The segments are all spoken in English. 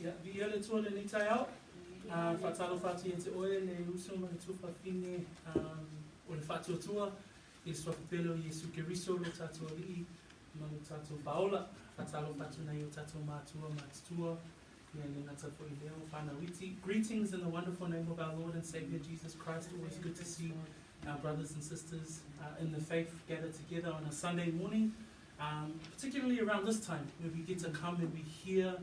Yeah, via le tua le ni tai au. Whatalo whati e te oe le uso ma le tuwha whine o le whatua tua. I le swapapelo Jesu Keriso lo tatua rii ma lo tatua paola. Whatalo whatu nei o tatua mātua mātua. Ia le ngata fo I leo whana witi. Greetings in the wonderful name of our Lord and Saviour Jesus Christ. Always good to see our brothers and sisters in the faith gathered together on a Sunday morning. Particularly around this time where we get to come and we hear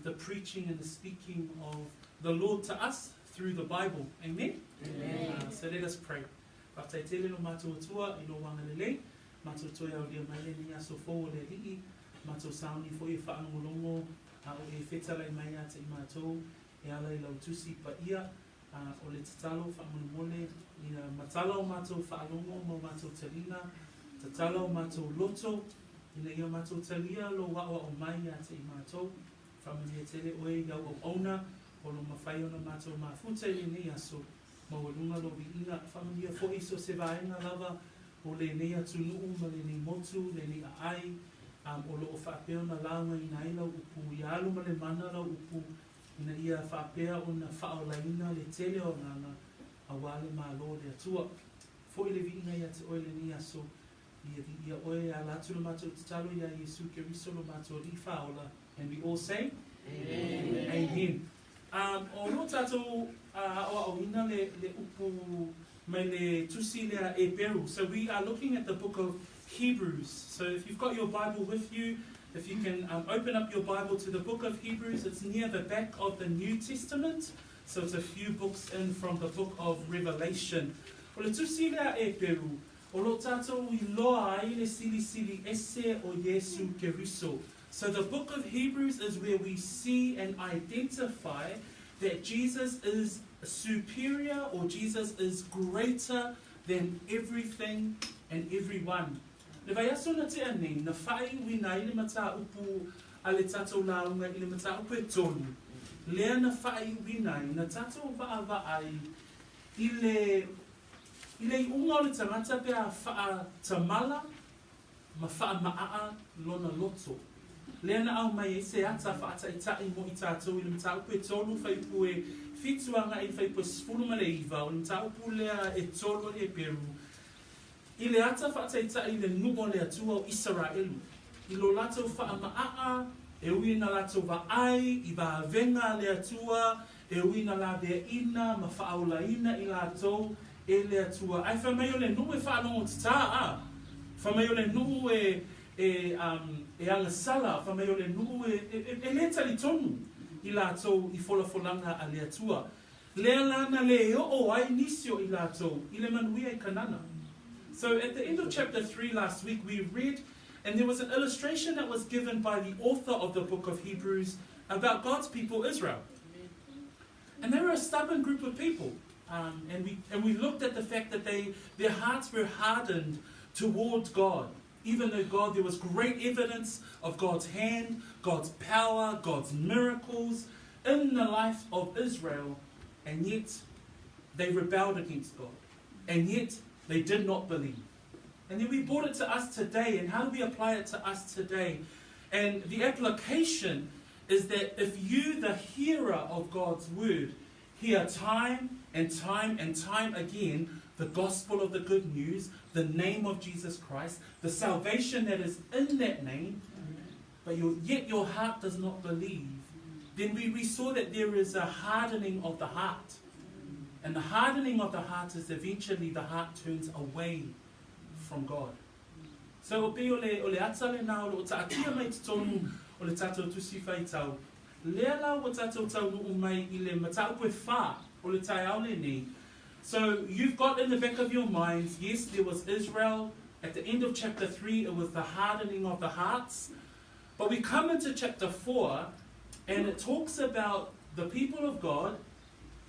the preaching and the speaking of the Lord to us through the Bible. Amen? Amen. So let us pray. Whataitele no mātou atua I lo wanga lelei. Mātou toi au lia mai ni aso fō le lii. Mātou sauni fo I whaangolongo o e whetalai mai a te I mātou. E ala I lau tusi pa ia. O le tatalo whaamone I matala o mātou whaalongo mo mātou talina. Tatala o mātou loto. Ina ia mātou talia lo wawa o mai a te I mātou. Whamania tele oe iau o ona, o lo mawhai ona mātou mafuta I nei aso, mawalunga lo vi inga, whamania fo iso se vaenga lava, o le nei atu nuu, ma le nei motu, le nei ai, o lo o whaapea na launga I naila upu, I alu ma le mana la upu, ina ia whaapea o na whaolaina le tele o nganga, a wale ma lo le atua. Fo I le vi inga ia te oe le nei aso, ia oe a latu lo mātou tatalo ia Jesu Keriso lo mātou li whaola. And we all say, Amen. Amen. O no tātou o ina le upu mai le tusi lea Eperu. So we are looking at the book of Hebrews. So if you've got your Bible with you, if you can open up your Bible to the book of Hebrews, it's near the back of the New Testament. So it's a few books in from the book of Revelation. O le tusi lea Eperu. O lo tātou I loa ai le sili ese o Jesu Keriso. So the book of Hebrews is where we see and identify that Jesus is superior or Jesus is greater than everything and everyone. Le vai aso na te ane, na whai wina I le mata upu a le tatou launga I le mata upu e tonu. Lea na whai wina na tatou vaai I le unga o le tangata pia wha tamala ma wha maa lona loto. Lena au mai e se ata whaata I tai mo I tātou I le mta upu e tolu whaipu e whituanga I whaipu sifuru ma le iwa o le mta upu lea e tolu e Peru. I le ata whaata I tai le numo le atua o Israelu. I lo lato wha maa e ui na lato wa ai I wa venga le atua e ui na la vea ina ma whaola ina I lato e le atua. Ai whamai o le numu e whaanongo tata whamai o le numu e anga sala whamai o le nuu e le tali tonu I lātou I wholafolanga a le atua. Lea lana le o ai nisio I lātou I le manuia I kanana. So at the end of chapter 3 last week we read and there was an illustration that was given by the author of the book of Hebrews about God's people Israel. And they were a stubborn group of people. And we looked at the fact that their hearts were hardened towards God. Even though God, there was great evidence of God's hand, God's power, God's miracles in the life of Israel, and yet they rebelled against God. And yet they did not believe. And then we brought it to us today, and how do we apply it to us today? And the application is that if you, the hearer of God's word, hear time and time and time again the gospel of the good news, the name of Jesus Christ, the salvation that is in that name, but yet your heart does not believe, then we saw that there is a hardening of the heart. And the hardening of the heart is eventually the heart turns away from God. So o pe o le atale na o ta atia mai tonu o le tatou tusi whai tau. Lea la o tatou tau nuu mai I le matau pe wha o le tai au le nei. So you've got in the back of your minds, yes, there was Israel. At the end of chapter 3, it was the hardening of the hearts. But we come into chapter 4, and it talks about the people of God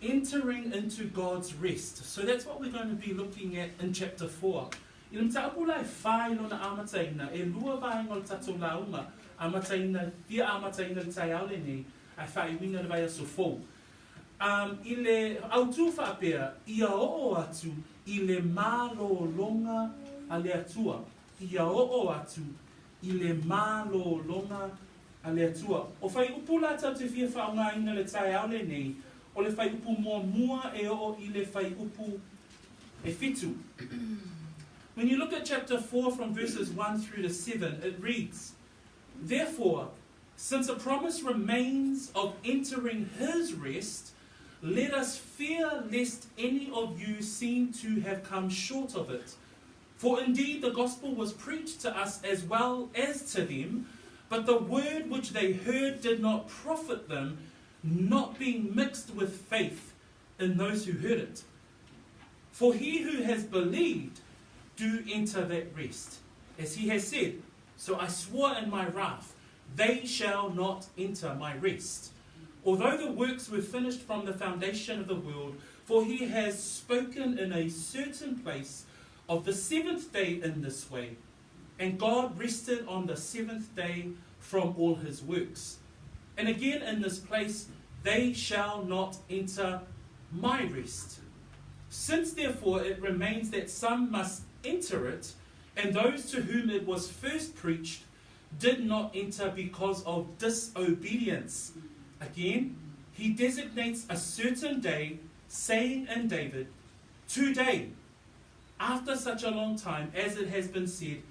entering into God's rest. So that's what we're going to be looking at in chapter 4. I le mtaapulai whai lona amataina, e lua vaenga o le tatou launga, amataina, tia amataina le tai au le nei, ai whai winga le vai aso fōu. I le autu whapea, ia o atu, I le malologa a le atua. Ia o atu, I le malologa a le atua. O whai upu la tau te whia whaonga ina le tai au le nei, o le whai upu mua e o I le whai upu e fitu. When you look at chapter 4 from verses 1 through to 7, it reads, "Therefore, since a promise remains of entering his rest, let us fear lest any of you seem to have come short of it. For indeed the gospel was preached to us as well as to them, but the word which they heard did not profit them, not being mixed with faith in those who heard it. For he who has believed do enter that rest. As he has said, so I swore in my wrath, they shall not enter my rest. Although the works were finished from the foundation of the world, for he has spoken in a certain place of the seventh day in this way. And God rested on the seventh day from all his works. And again in this place, they shall not enter my rest. Since therefore it remains that some must enter it, and those to whom it was first preached did not enter because of disobedience. Again, he designates a certain day, saying in David, today, after such a long time, as it has been said,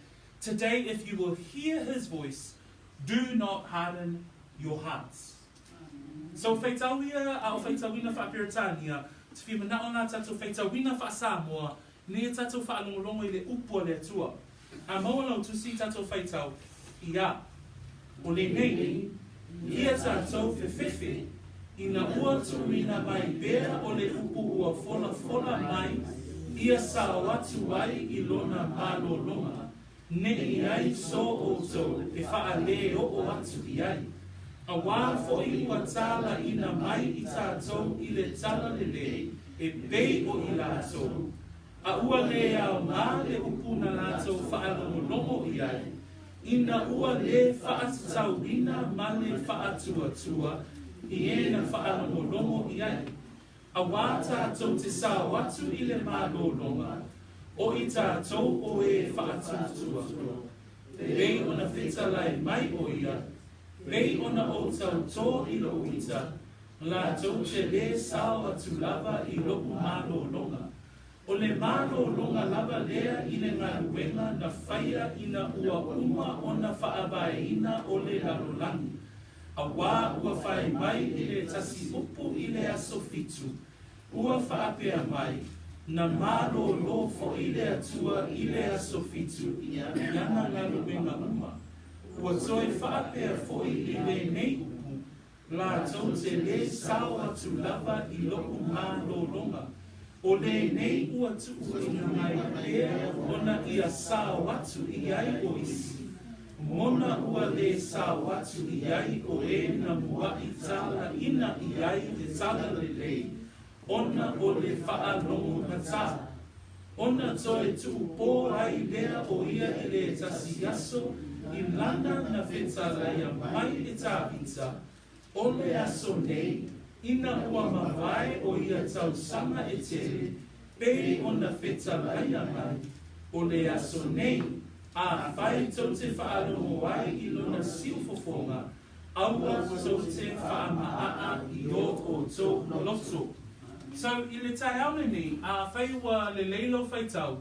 today if you will hear his voice, do not harden your hearts." So whaitawia a o whaitawina whaperetania, te whimana o nā tātou whaitawina wha Samoa, ne tātou whaalongolongo I le upo le atua. A maualau tusi tātou whaitau, ia, o le nei, ia tātou whewhewhe, ina ua tuina mai bea o le upo ua fola mai, ia sao atu ai I lona malologa, ne I ai so o tau, e wha le o atu I ai. A wā fo'i ua tala ina mai I tātou I le tala le, e bei o I lātou. A ua le au ngā le upu na lātou whaalongolongo I ai. Ina ua le whaatau ina ma le whaatuatua, I ena whaalongolongo I ai. A wā tātou te sao atu I le malolonga, o I tātou o e whaatuatua. Rei ona whetalai mai o ia, rei ona o tau tō I lo uita, lātou te le sao atu lava I lo malolonga. O le malolonga lava lea I le ngaruenga na whaia ina ua ona whaawaeina o le lalolangi. A wā ua whai mai I le tasi upu I le aso fitu. Ua whaapea mai, na malolo fo I le atua I le aso fitu iana ngaruenga uma. Ua toe whaapea fo I le nei upu, lātou te le sao atu lava I loku malolonga. O le nei ua tuuina mai ea ona ia sao atu I ai o isi. Mona ua le sao atu I ai o e na mua I tala ina I ai te tala le lei. Ona o le whaalongo pata. Ona toe tuupo ai lea o ia I le tasi aso I lana na whetalaia mai I tāpita. O le aso nei, ina ua mawai o ia tau sama e tere, peri ona whetalaia mai. O le aso nei, a whai tau te whaalongo ai I lona siufofonga, aua tau te whaamaa I o tau loto. So, I le tai aune ni, a whai ua le leilo whaitau,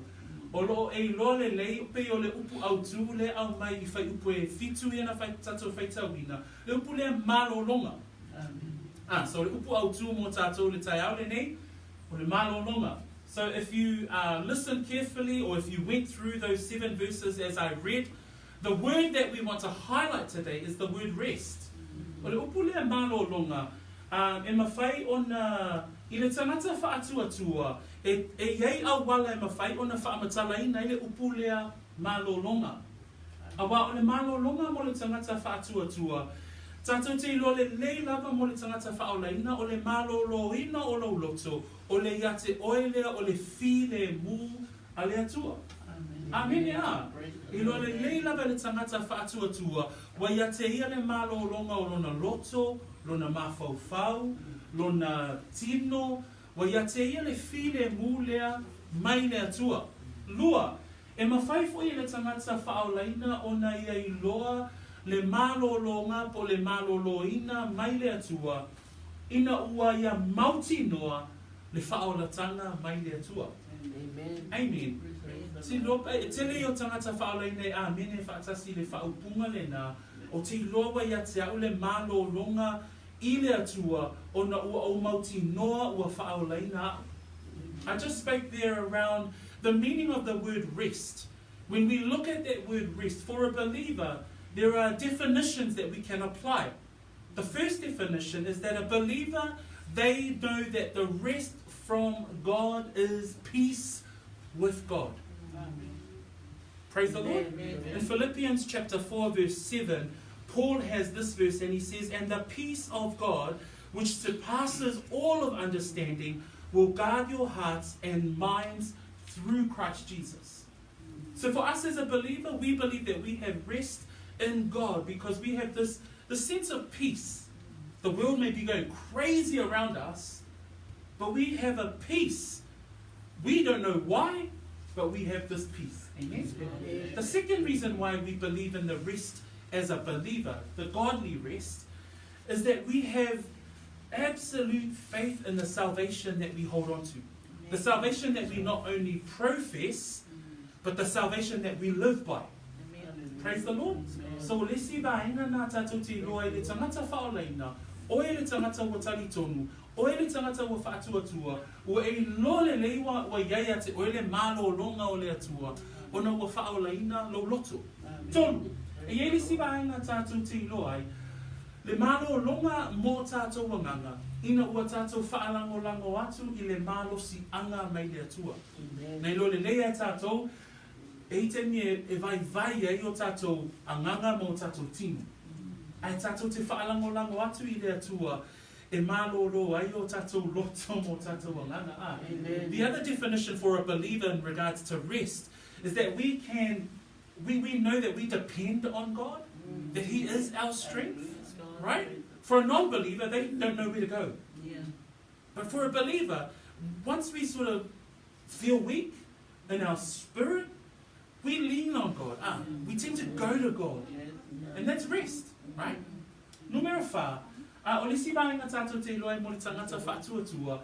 o lo e lo le lei pe o le upu autu le au mai I whai upu e fitu I ana whai tatou whaitauina, le upu le malolonga. So le upu autu mo tātou le tai aune nei, o le malolonga. So if you listen carefully, or if you went through those 7 verses as I read, the word that we want to highlight today is the word rest. O le upu le malolonga, e mawhai ona, I le tangata whaatuatua, e iei au wala e mawhai ona whaamatalaina I le upu lea malolonga. Awa o le malolonga mo le tangata whaatuatua, tātou te ilo le lei lava mo le tangata whaolaina o le maloloina o lo loto, o le iate oelea o le fi le mu a le atua. Amen ea. Ilo le lei lava le tangata whaatuatua, wa iate ia le malolonga o lona loto, lona mafaufau, lona tino, wa iate ia le fi le mu lea mai le atua. Lua, e mawhai fo I le tangata whaolaina o na ia I loa le malolonga po le maloloina mai le atua, ina ua ia mauti noa le whaolatanga mai le atua. Amen. Amen. Si lopa, te leo tangata whaolaina e amen e whaatasi le whaopunga le na, o te loa ia te au le malolonga I le atua, o na ua o mauti noa ua whaolaina. I just spoke there around the meaning of the word rest. When we look at that word rest, for a believer, there are definitions that we can apply. The first definition is that a believer, they know that the rest from God is peace with God. Amen. Praise the Lord. Amen. In Philippians chapter 4 verse 7, Paul has this verse and he says, and the peace of God, which surpasses all of understanding, will guard your hearts and minds through Christ Jesus. So for us as a believer, we believe that we have rest in God because we have this sense of peace. The world may be going crazy around us, but we have a peace. We don't know why, but we have this peace. Amen? Amen. The second reason why we believe in the rest as a believer, the godly rest, is that we have absolute faith in the salvation that we hold on to. The salvation that we not only profess, but the salvation that we live by. Praise the Lord. So lesi vaenga na tātou te loa e le tangata whaolaina, o e le tangata wa tali tonu, o e le tangata wa whaatuatua, o e lole leiwa wa iaia te o e le malo longa o le atua, o na wa whaolaina lo loto. Tonu, e e lesi vaenga tātou te loa ai, le malo longa mo tātou wanganga, ina ua tātou whaalango atu I le malo si anga mai le atua. Nei lo le leia tātou, e temi e vai e o tātou anganga mo tātou tinu. Ai tātou te whaalango atu I le atua, e malo lo ai o tātou loto mo tātou anganga. The other definition for a believer in regards to rest is that we know that we depend on God, that He is our strength. Right? For a non-believer, they don't know where to go. Yeah. But for a believer, once we sort of feel weak in our spirit, we lean on God. We tend to go to God. And that's rest. Right? Numero wha, o le si vaenga tātou te loa e mo le tangata whaatuatua,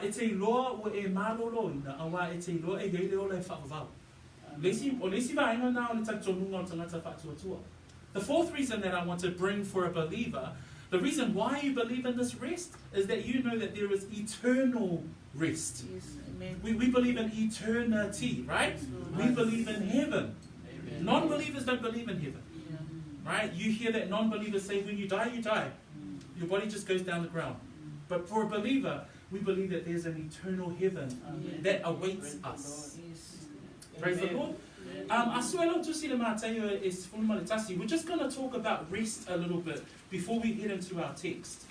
e te loa o e maloloina, awa e te loa e geile o le whaavau. O le si vaenga na o le tautonunga o tangata whaatuatua. The fourth reason that I want to bring for a believer, the reason why you believe in this rest, is that you know that there is eternal rest. Yes, amen. We believe in eternity, right? We believe in heaven. Non-believers don't believe in heaven, right? You hear that non-believers say, when you die, you die. Your body just goes down the ground. But for a believer, we believe that there's an eternal heaven that awaits us. Praise the Lord. We're just going to talk about rest a little bit before we head into our text.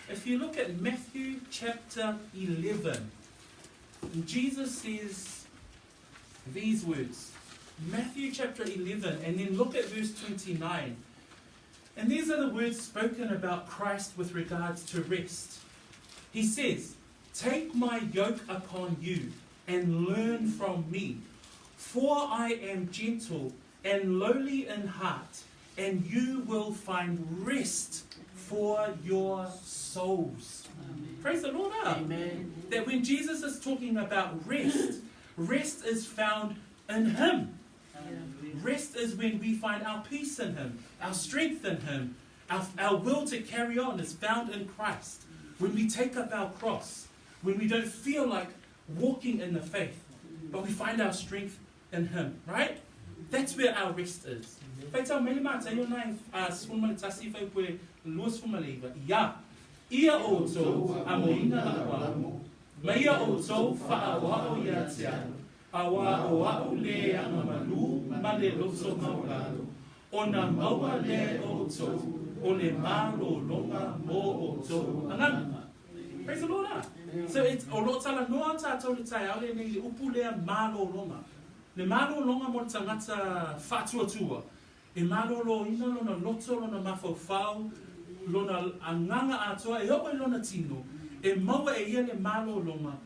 If you look at Matthew chapter 11, Jesus says these words. Matthew chapter 11, and then look at verse 29. And these are the words spoken about Christ with regards to rest. He says, take my yoke upon you and learn from me, for I am gentle and lowly in heart, and you will find rest for your souls. Amen. Praise the Lord. Amen. That when Jesus is talking about rest, rest is found in Him. Rest is when we find our peace in Him, our strength in Him, our will to carry on is found in Christ. When we take up our cross, when we don't feel like walking in the faith, but we find our strength in Him, right? That's where our rest is. Ia o tō amoina awa, maia o tō whaawa o ia te anu, awa o au le angamalu, ma le loso mauralo, o na maua le o tō, o le malo longa mo o tō angana. Praise the Lord. So it's o lo tala noa tātou le tai au le nei le upu lea malo longa. Le malo longa mo tangata whatuatua. E malo lo ina lona loto lona mawhauwhau, lona anganga atua e hoko lona tino, e maua e ia le malo longa,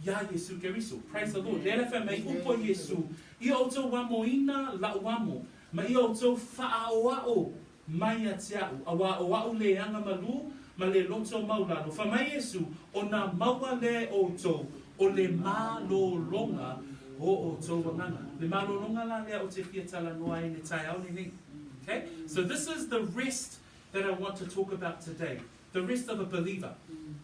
ia Yesu Keriso. Praise the Lord. Lera wha mai upo Yesu. Ia o tau wamoina la wamo. Ma ia o tau whaawao mai a tiau. Awa o au le anga malu, ma le loto maulano. Wha mai Yesu, o na maua le o tau, o le malolonga o tau wanganga. Le malolonga la lea o te fia tala noa e ne tai au ni. Okay? So this is the rest that I want to talk about today. The rest of a believer.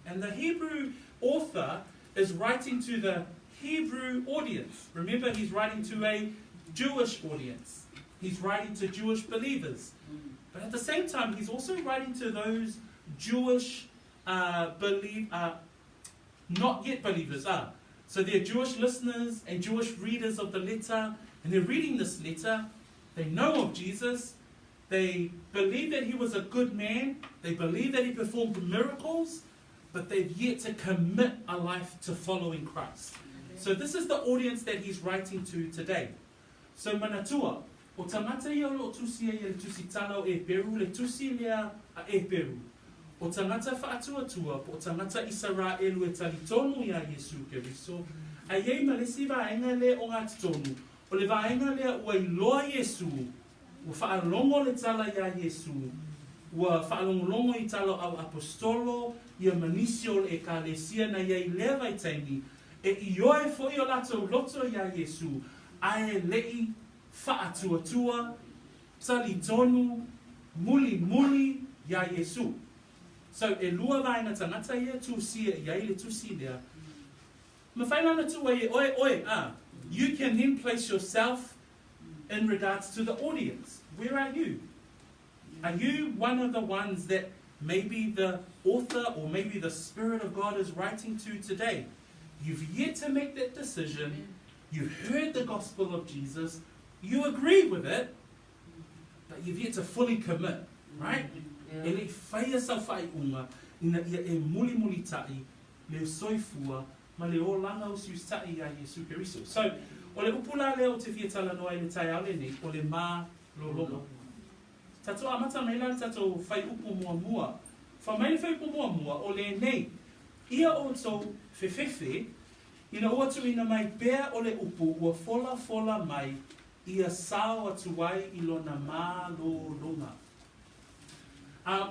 And the Hebrew author is writing to the Hebrew audience. Remember, he's writing to a Jewish audience. He's writing to Jewish believers. But at the same time, he's also writing to those Jewish not yet believers. So they're Jewish listeners and Jewish readers of the letter, and they're reading this letter. They know of Jesus. They believe that he was a good man. They believe that he performed miracles, but they've yet to commit a life to following Christ. So this is the audience that he's writing to today. So manatua, o tangata ia o tusi ia le tusi tala o Eperu, le tusi lea a Eperu. O tangata whaatuatua, o tangata Israel e talitonu ia Yesu Keriso, a iei malesi vaenga le o ngā titonu, o le vaenga lea ua iloa Yesu, ua whaalongo le tala ia Yesu, ua whaalongolongo I talo au apostolo, ia manisio e kalesia na iei leva I taini, e ioe foi o lato loto ia Yesu, ae lei whaatuatua, talitonu, muli ia Yesu. So e lua vaenga tangata ia tusia iei le tusi lea. Mawhainana tua e oe, you can then place yourself in regards to the audience. Where are you? Are you one of the ones that maybe the author or maybe the Spirit of God is writing to today? You've yet to make that decision. You've heard the gospel of Jesus. You agree with it, but you've yet to fully commit, right? Ele whaia sa whai unga, ina ia e muli tai, le soifua, ma le o langa o sius tai ia Yesu Keriso. So, o le upula leo te fia tala noa I le tai ale nei, o le mā lolonga. Tato amata mai la tato whai upu mua. Wha mai whai upu mua, o le nei, ia o tau whewhewhe, ina o atu ina mai bea o le upu, ua fola mai, ia sao atu wai I lona mā lolonga.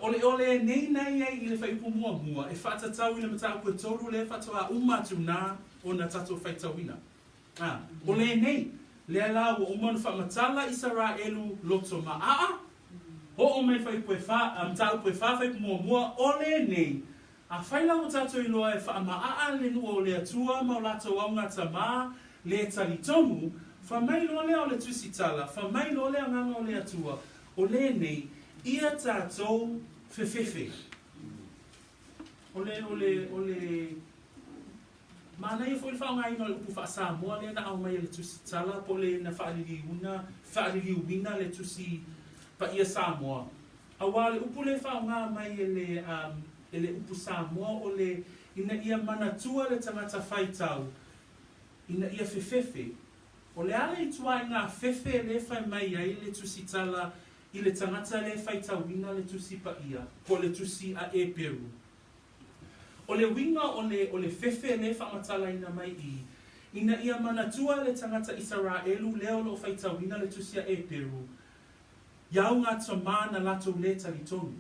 Ole nei I le whai upu mua, e whatatau I le matau kua toru le whatoa umatu nā o na tato whaitawina. Ole nei, le ala o umanu whamatala Israelu loto maa, o me whai pue tau pue whai mua, ole nei, a whaila o tato I loa e wha le nu o le atua, ma o lato au ngata maa, le talitonu, wha mai lo le o le tusitala, wha mai lo le anganga o le atua, ole nei, ia tātou whewhewhe. Ole, mana ia fwoi whaonga ino le upu wha Samoa le na au mai le tusi tala, po le na whaariri uina le tusi pa ia Samoa. Awa le upu le whaonga mai le upu Samoa o le ina ia manatua le tangata whaitau, ina ia whewhewhe. O le ale I tua ngā whewhe le whai mai ai le tusi tala, I le tangata le whaitawina le tusi pa ia, ko le tusi a Eperu. O le winga o le whewhe le whamatala ina mai ina ia manatua le tangata Israelu leo lo whaitawina le tusi a Eperu. Iau ngā tama na lato le talitonu.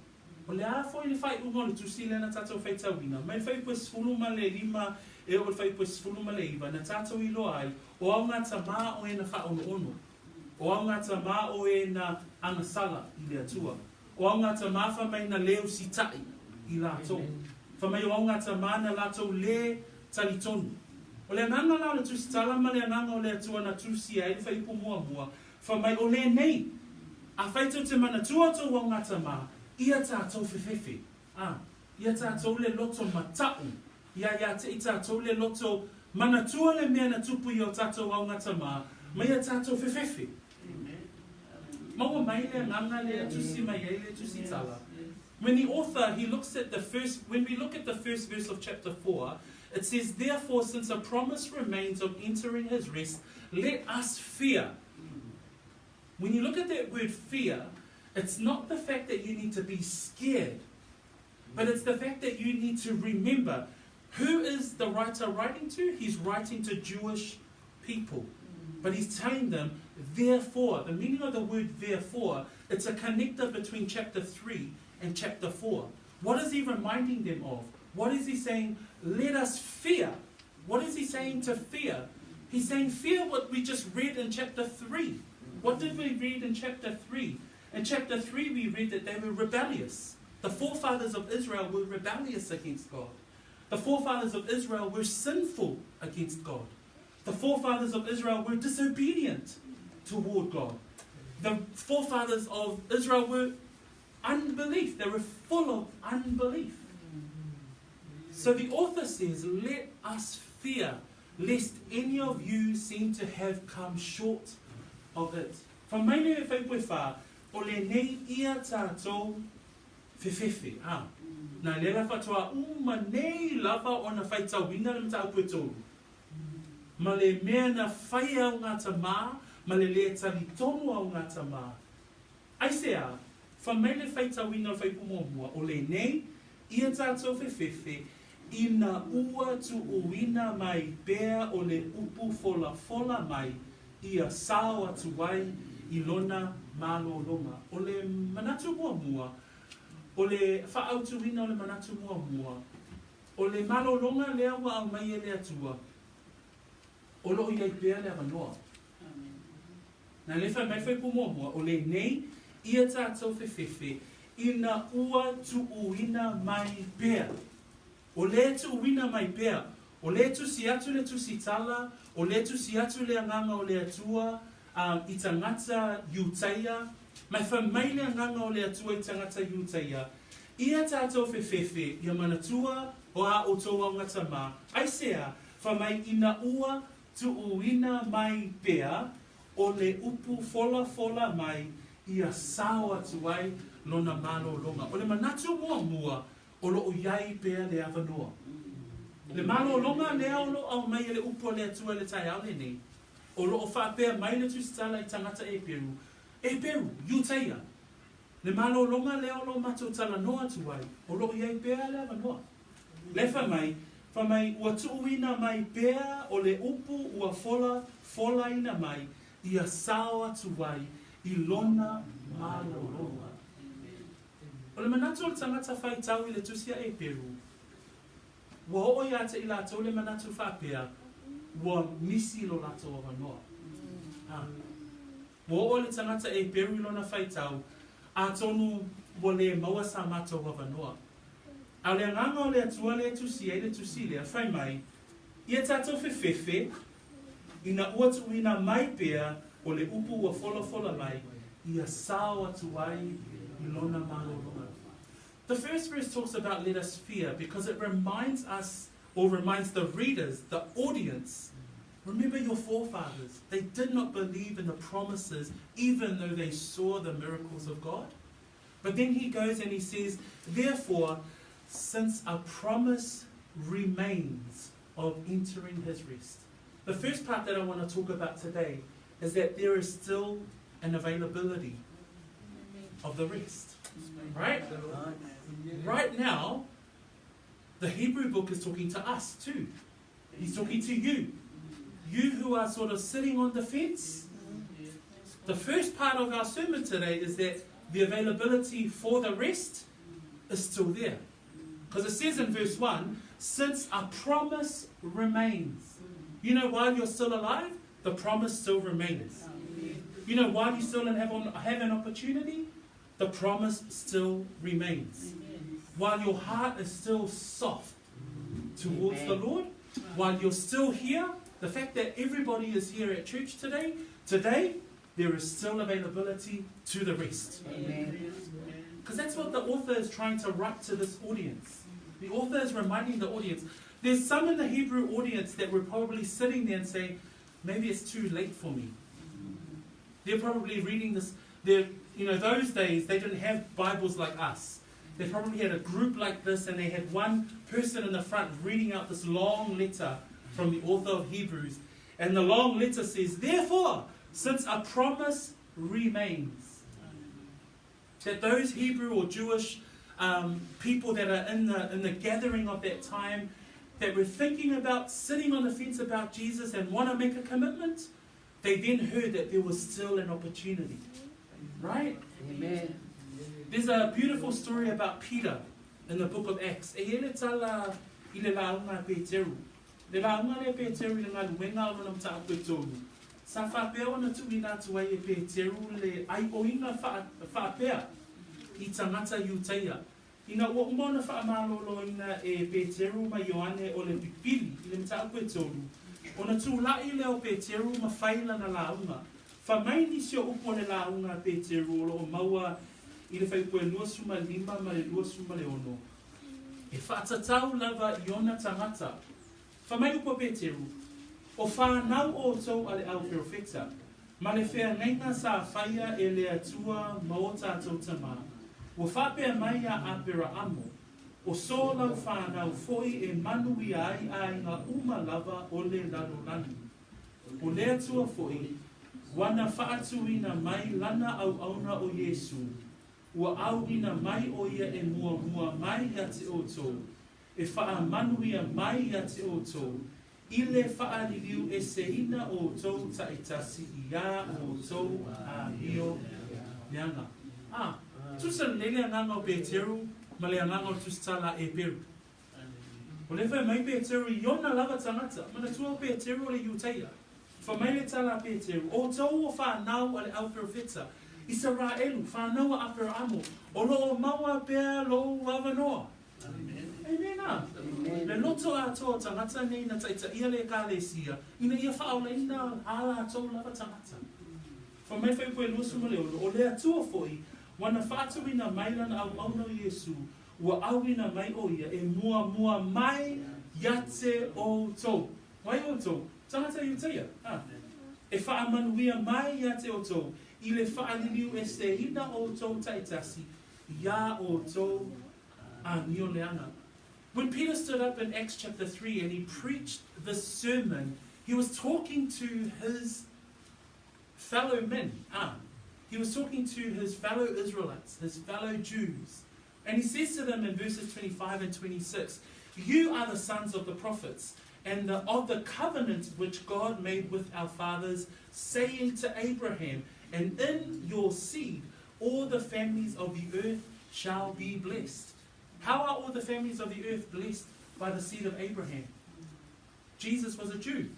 O le afo I le whai ungo le tusi le na tato whaitawina. Mai whai pua sifulu ma le lima e o le whai pua sifulu ma le iwa na tato I lo ai o au ngā tama o e na whaono. O au ngā tama o e na angasala I le atua. O au ngā tama wha mai na leo sitai I lato. Wha mai o au ngā tama na lato le talitonu. O le ananga la le tusi tala ma le ananga o le atua na tusi ai le whai ipu mua. Wha mai o le nei. A whaito te mana tua tō au ngā tama. Ia tātou whewhewhe. Ia tātou le loto matau. Ia te I tātou le loto mana tua le mea na tupu I o tātou au ngā tama. Ma ia tātou whewhewhe. Maua mai le nganga le tusi mai le tusi tala. When the author, when we look at the first verse of chapter 4, it says, therefore, since a promise remains of entering his rest, let us fear. When you look at that word fear, it's not the fact that you need to be scared, but it's the fact that you need to remember, Who is the writer writing to? He's writing to Jewish people. But he's telling them, therefore, the meaning of the word therefore, it's a connector between chapter 3 and chapter 4. What is he reminding them of? What is he saying? Let us fear. What is he saying to fear? He's saying fear what we just read in chapter 3. What did we read in chapter 3? In chapter 3 we read that they were rebellious. The forefathers of Israel were rebellious against God. The forefathers of Israel were sinful against God. The forefathers of Israel were disobedient toward God. The forefathers of Israel were unbelief. They were full of unbelief. So the author says, let us fear, lest any of you seem to have come short of it. From maine e whaipuewha, o le nei ia tātou whewhewhe. Nā le lawa toa uma nei lava o na whaitawina le mta apu tōru. Ma le mea na whai au ngā tamā, ma le tali tonu au ngā tamā. Aisea, whamaile whaitawina whaipumohua, o le nei ia tātou whewhewhe, ina ua tu uina mai bea o le upu fola mai, ia sao atu wai i lona malologa. O le manatu mua, o le whaautuina o le manatu mua, o le malologa lea wa au mai e le atua, o lo iai bea le avanoa. Nā le whai mai whaipu mua, o le nei, ia tātou whewhewhe, ina ua tu uina mai bea. O le tu uina mai bea, o le tu si atu le tu si tala, o le tu si atu le anganga o le atua, i tangata iutaia, mai whamai le anganga o le atua i tangata iutaia. Ia tātou whewhewhe, ia manatua o a o tō au ngata mā. Aisea, whamai ina ua tu uina mai bea, o le upu fola mai, ia sao atu ai lona malologa. O le manatu mua, o lo iai pea le avanoa. Le malologa lea o lo au mai le upu le atua le tai au le nei. O lo whapea mai le tusitala i tangata Eperu. Eperu, iutaia. Le malologa lea o lo matutala noa tuai. O lo iai pea le avanoa. Le whamai ua tuuina mai pea o le upu ua fola ina mai, ia sao atu wai i lona malologa. O le manatu o le tangata whaitau i le tusia Eperu, ua o ia te i lātou le manatu whapea, ua misi lo lātou o wanoa. Ua o le tangata Eperu i lona whaitau, a tonu ua le maua sa mātou o wanoa. A le anganga o le atua le tusia i le tusi lea, whai mai, ia tātou whewhewhe, ina ua tuina mai pea, o le upu ua fola mai, ia sao atu ai i lona malologa. The first verse talks about let us fear because it reminds us, or reminds the readers, the audience, remember your forefathers. They did not believe in the promises even though they saw the miracles of God. But then he goes and he says, therefore, since a promise remains of entering his rest. The first part that I want to talk about today is that there is still an availability of the rest. Right? Right now, the Hebrew book is talking to us too. He's talking to you. You who are sort of sitting on the fence. The first part of our sermon today is that the availability for the rest is still there. Because it says in verse 1, since a promise remains. You know, while you're still alive, the promise still remains. You know, while you still have an opportunity, the promise still remains. While your heart is still soft towards the Lord, while you're still here, the fact that everybody is here at church today, there is still availability to the rest. Because that's what the author is trying to write to this audience. The author is reminding the audience. There's some in the Hebrew audience that were probably sitting there and saying, maybe it's too late for me. They're probably reading this. Those days, they didn't have Bibles like us. They probably had a group like this, and they had one person in the front reading out this long letter from the author of Hebrews. And the long letter says, therefore, since a promise remains, that those Hebrew or Jewish people that are in the gathering of that time, that were thinking about sitting on the fence about Jesus and want to make a commitment, they then heard that there was still an opportunity. Right? Amen. There's a beautiful story about Peter in the book of Acts. E ele tala I le launga Peteru. Le launga le Peteru le ngā luenga o nam ta koe tonu. Sa whapea ona tuina tuai e Peteru le ai oinga whapea I tangata Iuteia. Ina o umona whaamalolo ina e Peteru ma Ioane o le pipili I le mta koe tonu. Ona tūlai leo Peteru ma whaila na launga. Whamaini sio upo le launga Peteru o maua I le whaipue lua suma lima ma le lua suma le ono. E whaatatau lava Iona tangata. Whamai upo Peteru. O whanau o tau ale au profeta. Ma le whea ngaina sa whaia e le atua ma o tātou tama. O whapea mai a apera amo. O so lau whanau foi e manui ai a inga uma lava o le lalolani. O le atua foi, wana whaatuina mai lana au auna o Yesu. Ua au ina mai o ia e mua mua mai ia te o tō. E wha manuia mai ia te o tō. I le wha ririu e se ina o tō ta e tasi ia o tō a hio leanga. Tusa lele nganga o Peteru, ma le nganga o tustala Eperu. O le whai mai Peteru I ona lava tangata, mana tua Peteru o le Iuteia. Wha mai le tala Peteru, o tō o whanau ale au profeta. Israelu, whanau a apera amo, o lo maua pea lo wawanoa. Amen. Le loto a toa tangata nei na taita ia le kālesia, ina ia whaola ina ala tō lava tangata. Wha mai whai koe luasuma leo, o le atua foi, wana whaatuina mai lana au auna o Yesu, ua auina mai o ia, e mua mai yate o tō. Mai o tō, tangata Iuteia. E whaamanuia mai yate o tō. I le whaaliliu e se ina o tō taitasi, ia o tō a nio leanga. When Peter stood up in Acts chapter 3 and he preached this sermon, he was talking to his fellow men. He was talking to his fellow Israelites, his fellow Jews. And he says to them in verses 25 and 26, you are the sons of the prophets, and of the covenant which God made with our fathers, saying to Abraham, and in your seed all the families of the earth shall be blessed. How are all the families of the earth blessed? By the seed of Abraham. Jesus was a Jew.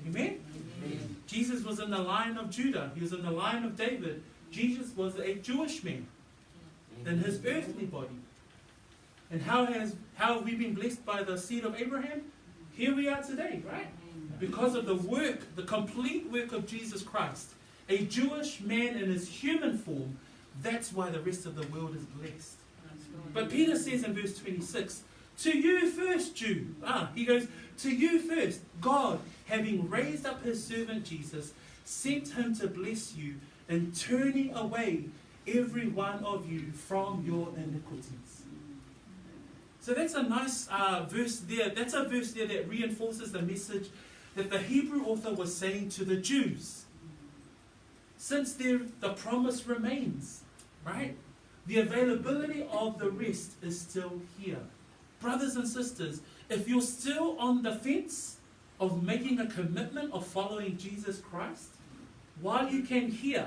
Amen? Amen. Jesus was in the line of Judah. He was in the line of David. Jesus was a Jewish man in his earthly body. And how have we been blessed by the seed of Abraham? Here we are today, right? Because of the work, the complete work of Jesus Christ. A Jewish man in his human form, that's why the rest of the world is blessed. But Peter says in verse 26, to you first, Jew. He goes, to you first, God, having raised up his servant Jesus, sent him to bless you in turning away every one of you from your iniquities. So that's a nice verse there. That's a verse there that reinforces the message that the Hebrew author was saying to the Jews. Since the promise remains, right? The availability of the rest is still here. Brothers and sisters, if you're still on the fence of making a commitment of following Jesus Christ, while you can hear,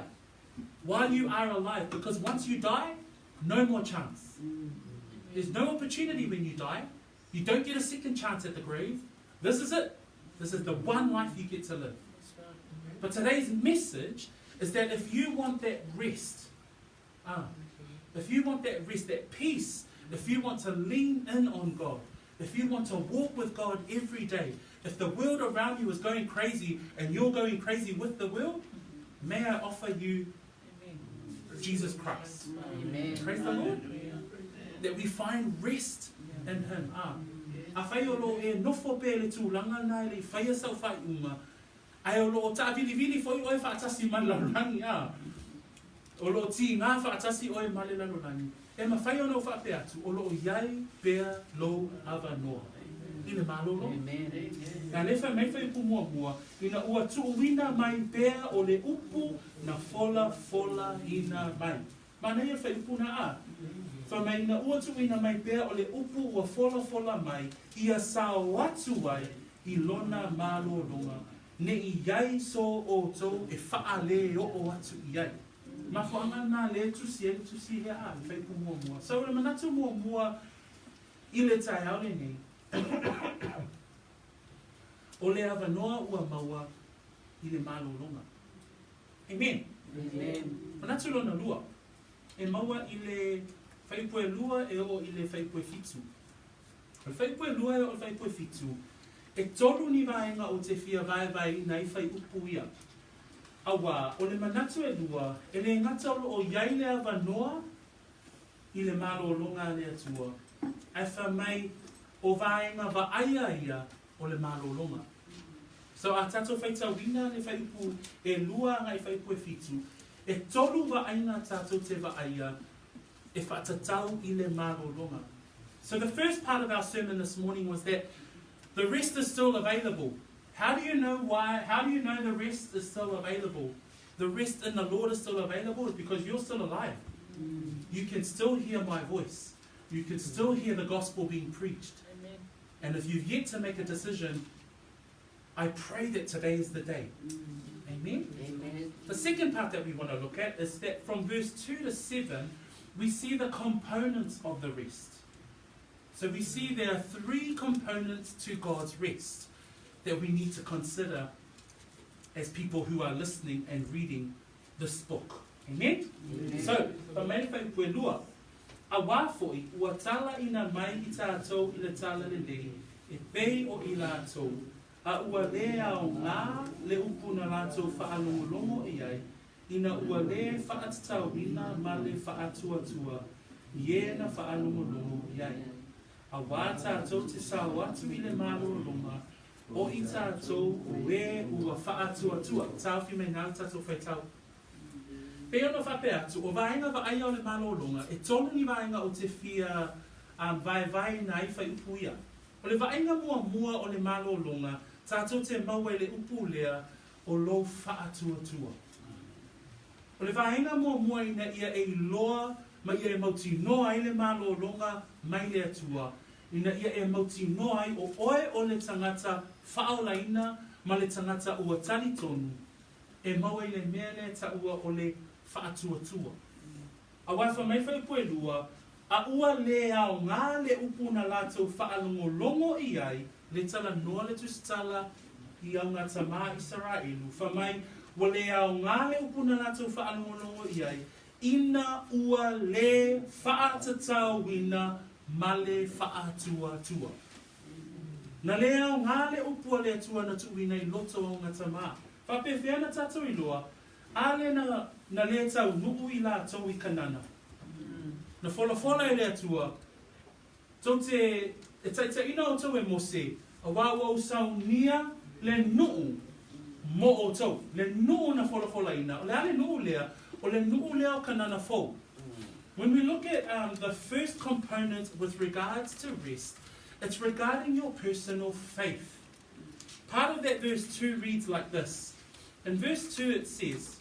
while you are alive, because once you die, no more chance. There's no opportunity when you die. You don't get a second chance at the grave. This is it. This is the one life you get to live. But today's message is that if you want that rest, if you want that rest, that peace, if you want to lean in on God, if you want to walk with God every day, if the world around you is going crazy and you're going crazy with the world, may I offer you Jesus Christ. Amen. Praise the Lord. That we find rest in Him. A whai o lo e nofo pele tūlanga nai le whaia sau whai uma. Ai o lo o ta vili foi oe whaatasi malarangi o lo ti ngā whaatasi oe male larangi. E ma whai ono wha pe atu, o lo iai pea lo ava noa. Ina malolo. Nā lefa mai whai pumua mua, ina ua tuuina mai pea o le upu na fola ina mai. Mana ia whai upu na a. Whamai na ua tuina mai pēr o le upu ua fola mai ia sa watu ai I lona malolonga. Ne I iai so o tau e whaale o atu I ai. Ma whaanga nā le tusi he a, whai pu mua. So le manatu mua I le tai au le nei. O le awanoa ua maua I le malolonga. Amen. Amen. Manatu lona lua. E maua I le whaipue lua e o I le whaipue fitu. O le whaipue lua e o le whaipue fitu. E tolu ni vaenga o te fia vai nei whai upu ia. Awa, o le manatu e lua, e le ngata o iai le awanoa I le malolonga le atua. Ai whamai o vaenga va aia ia o le malolonga. So a tato whaitawina le whai upu e lua ngai whai upu e fitu. E tolu va aina tato te va aia e whatatau I le malolonga. So the first part of our sermon this morning was that the rest is still available. How do you know why? How do you know the rest is still available? The rest in the Lord is still available is because you're still alive. You can still hear my voice. You can still hear the gospel being preached. Amen. And if you've yet to make a decision, I pray that today is the day. Amen? Amen. The second part that we want to look at is that from verse 2 to 7, we see the components of the rest. So we see there are three components to God's rest that we need to consider as people who are listening and reading this book. Amen? Amen. So, pamai whai pue lua, a wāfoi, ua tala ina mai I tātou I le tala le lei, e pei o I lātou, a ua lea o ngā le upu na lātou whaalongolongo I ai, ina ua le whaatatawina ma le whaatuatua, ie na whaalongolongo I ai. A wā tātou te sao atu I le malolonga, o I tātou o e ua whaatuatua. Tāwhi me ngā tātou whaitau. Pea no whape atu, o vaenga wa aia o le malolonga, e tonu ni vaenga o te whia vai nai whai upu ia. O le vaenga mua o le malolonga, tātou te maua I le upu lea o lo whaatuatua. O le vaenga mua ina ia e loa, ma ia e mauti noa I le malolonga, mai le atua. Ina ia e mauti noa ai o oe o le tangata whaolaina ma le tangata ua tali tonu. E maua I le mea le ta ua o le whaatuatua. A waifa mai whai pue lua, a ua le au ngā le upu na lātou whaalongolongo I ai, le tala noa le tustala I au ngā tamā Israelu. Whamai, wa le au ngā le upu na lātou whaalongolongo I ai, ina ua le whaatatawina ma le whaatuatua. Na lea o ngā le upua le atua na tuuina I loto o ngā tamā. Whape whiana tātou I loa, ale na le tau nuu I lātou I kanana. Na whola I le atua, tau te ina o tau e mose, a wāwau saunia le nuu mo o tau. Le nuu na whola ina, o le ale nuu lea, o le nuu lea o kanana fau. When we look at the first component with regards to rest, it's regarding your personal faith. Part of that verse 2 reads like this. In verse 2 it says,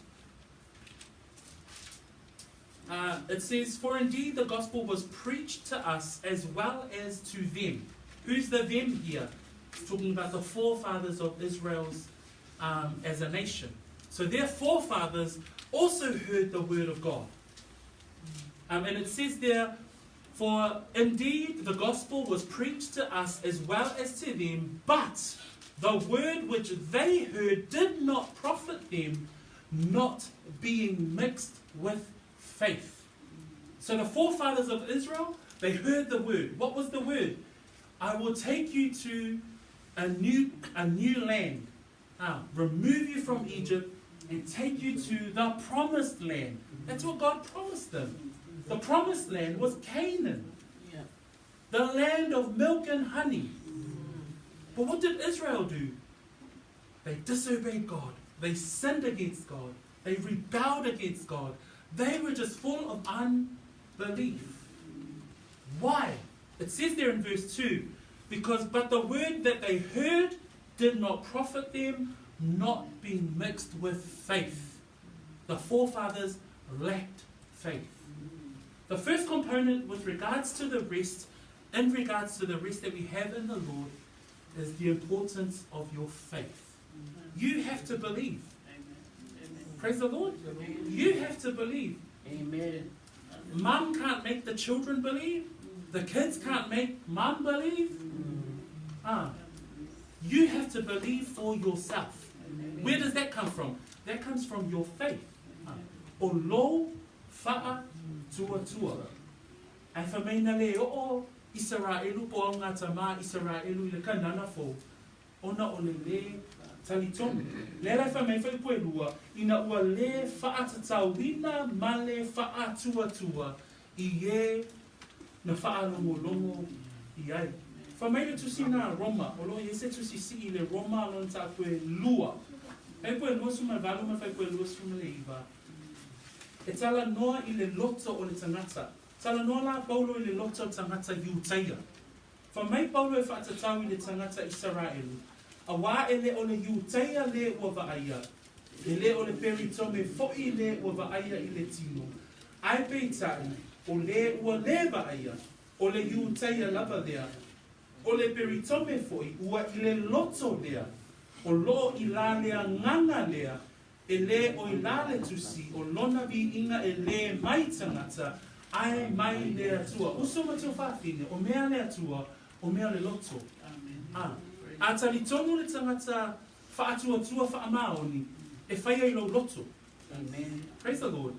for indeed the gospel was preached to us as well as to them. Who's the them here? It's talking about the forefathers of Israel's as a nation. So their forefathers also heard the word of God. And it says there, for indeed the gospel was preached to us as well as to them, but the word which they heard did not profit them, not being mixed with faith. So the forefathers of Israel, they heard the word. What was the word? I will take you to a new land, remove you from Egypt and take you to the promised land. That's what God promised them. The promised land was Canaan, the land of milk and honey. But what did Israel do? They disobeyed God. They sinned against God. They rebelled against God. They were just full of unbelief. Why? It says there in verse 2, but the word that they heard did not profit them, not being mixed with faith. The forefathers lacked faith. The first component with regards to the rest, in regards to the rest that we have in the Lord, is the importance of your faith. You have to believe. Praise the Lord. You have to believe. Amen. Mum can't make the children believe. The kids can't make mum believe. You have to believe for yourself. Where does that come from? That comes from your faith. O lo fa'a tua tua. Ai whamaina le o Israelu po au ngata mā Israelu I le kanana fo. Ona o le talitonu. Le lai whamai whai koe lua. Ina ua le fa'a tatauina ma le fa'a tua tua. I e na fa'a longo longo I ai. Whamai le tusi nā Roma. O lo I se tusi si I le Roma alon ta koe lua. Ai koe lua suma valu ma whai koe lua suma le iwa. E tala noa I le loto o le tangata. Tala noa la paulo I le loto tangata Iutaia. Whamai paulo e whaatatau I le tangata Israelu. A wā e le o le Iutaia le ua vaaia. E le o le peritome fo'i le ua vaaia I le tino. Ai peitai o le ua le vaaia. O le Iutaia lava lea. O le peritome fo'i ua I le loto lea. O lo I la lea nganga lea. E le o I la le tusi. O lona vi inga e le mai tangata. Ai mai le atua. Uso ma teo whawhine. O mea le atua. O mea le loto. A tali tonu le tangata whaatua tua whaamaoni. E whaia I lo loto. Amen. Praise the Lord.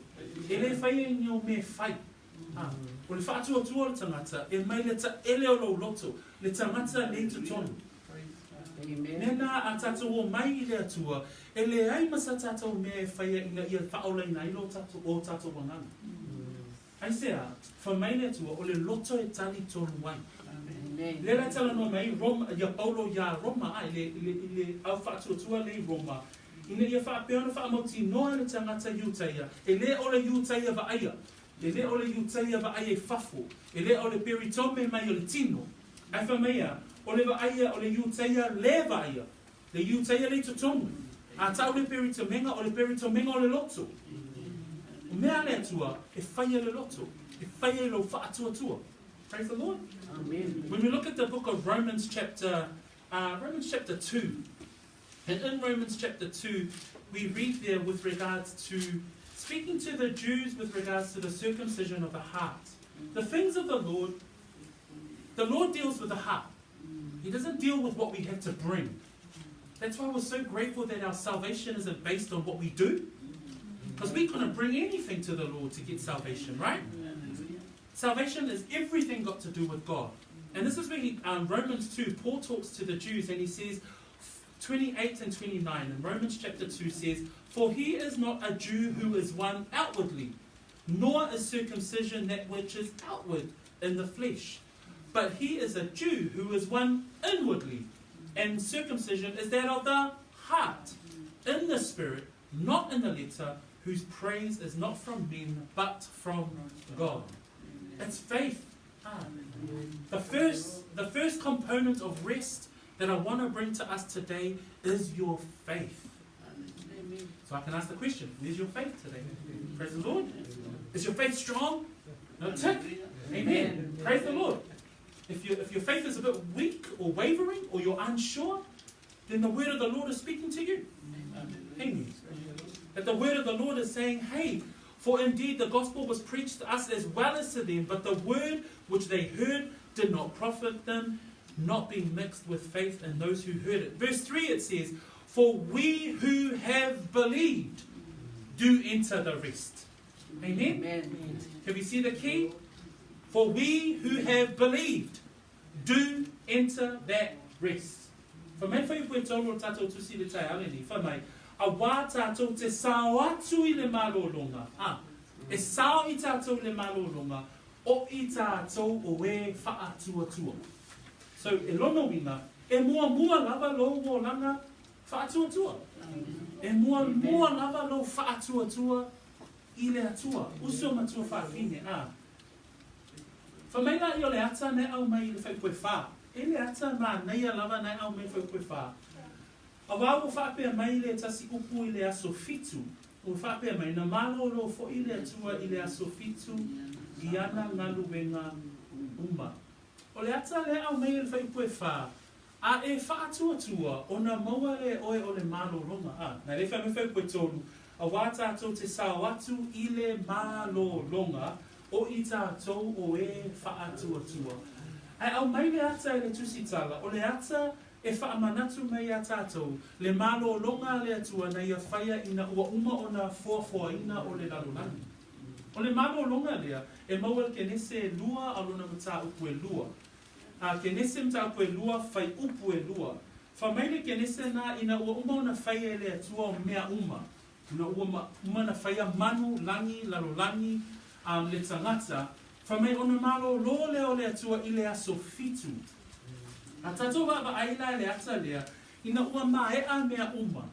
E le whaia I o me whai. O le whaatua tua le tangata. E mai le ta ele o lo loto. Le tangata le tutonu. Nena a tatou o mai I le atua. E le ai masa tatou mea e whaia ina ia whaolai na ilo tatou o tatou wangana. Ai sea, whamai le atua o le loto e tali tonu wai. Le la tala no mai Roma, ia Paulo ia Roma, ai le au whaatuatua le Roma. Ina ia whaapeona whaamauti noa le tangata Iutaia. E le o le Iutaia vaaia. E le o le Iutaia vaaia I fafo. E le o le peritome mai o le tino. Ai whamea, o le vaaia o le Iutaia le vaaia. Le Iutaia le tutonu. A tau le peritomenga o le peritomenga o le loto. O mea le atua, e whaia le loto. E whaia lo whaatuatua. Praise the Lord. Amen. When we look at the book of Romans chapter 2, and in Romans chapter 2, we read there with regards to speaking to the Jews with regards to the circumcision of the heart. The things of the Lord deals with the heart. He doesn't deal with what we have to bring. That's why we're so grateful that our salvation isn't based on what we do. Because we couldn't bring anything to the Lord to get salvation, right? Salvation is everything got to do with God. And this is where Romans 2, Paul talks to the Jews and he says, 28 and 29, and Romans chapter 2 says, For he is not a Jew who is one outwardly, nor is circumcision that which is outward in the flesh. But he is a Jew who is one inwardly, and circumcision is that of the heart, in the spirit, not in the letter, whose praise is not from men, but from God. It's faith. The first component of rest that I want to bring to us today is your faith. So I can ask the question, where's your faith today? Praise the Lord. Is your faith strong? No tick. Amen. Praise the Lord. If your faith is a bit weak or wavering or you're unsure, then the word of the Lord is speaking to you. Amen. That the word of the Lord is saying, hey, for indeed the gospel was preached to us as well as to them, but the word which they heard did not profit them, not being mixed with faith in those who heard it. Verse 3 it says, For we who have believed do enter the rest. Amen? Amen. Can we see the key? For we who have believed do enter that rest. For me, for you put all tato to see the taileni. For me, a wa tato te sao atu I le malolonga. E sao I tato le malolonga. O I tato o e whaatuatua. So, e lono wina, e mua lava lo mo langa whaatuatua. E mua lava lo whaatuatua I le atua. Uso matua whaafine. Whamaila I o le ata ne au mai le whai koe wha. E le ata ma neia lava nei au mai whai koe wha. A wāo whapea mai le tasi upu I le aso fitu. O whapea mai na malo lo fo I le atua I le aso fitu. I ana ngaluenga uma. O le ata le au mei le whaipue wha. A e wha atua ona maua le oe o le malologa. Na le whaipue tonu. A wā tātou te sao atu I le malologa o I tātou o e wha atua. Ai au mai le ata le tusitala. O le ata e whaamanatu mai a tātou. Le malologa le atua na ia whaia ina ua uma o na fuafuaina o le lalolani. O le malologa lea, e maua ke nese lua alona mata upu e lua. Ke nese mata upu e lua, whai upu e lua. Whamaile ke nese na ina ua uma o na whaia le atua o mea uma. Ina ua uma na whaia manu, langi, lalolani, le tangata. Whamai o na malolo leo le atua I le aso fitu. A tātou wa aila le ata lea, ina ua maea mea uma.